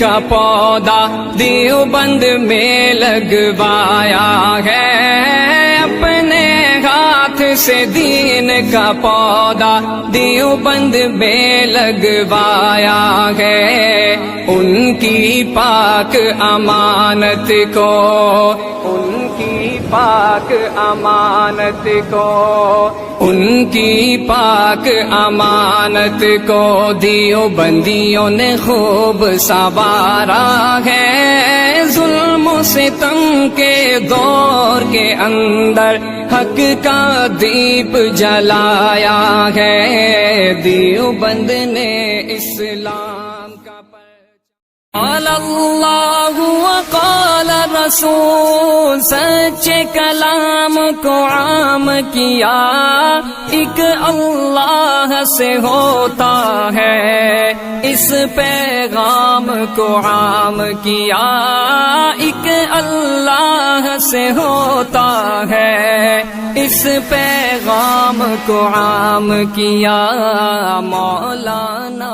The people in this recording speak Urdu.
کا پودا دیوبند میں لگوایا ہے، اپنے ہاتھ سے دین کا پودا دیوبند میں لگوایا ہے۔ ان کی پاک امانت کو، ان کی پاک امانت کو، ان کی پاک امانت کو دیوبندیوں نے خوب سنوارا ہے۔ ظلم و ستم کے دور کے اندر حق کا دیپ جلایا ہے، دیوبند نے اسلام کا قال اللہ وقال رسول، سچے کلام کو عام کیا، ایک اللہ سے ہوتا ہے، اس پیغام کو عام کیا، ایک اللہ سے ہوتا ہے، اس پیغام کو عام کیا۔ مولانا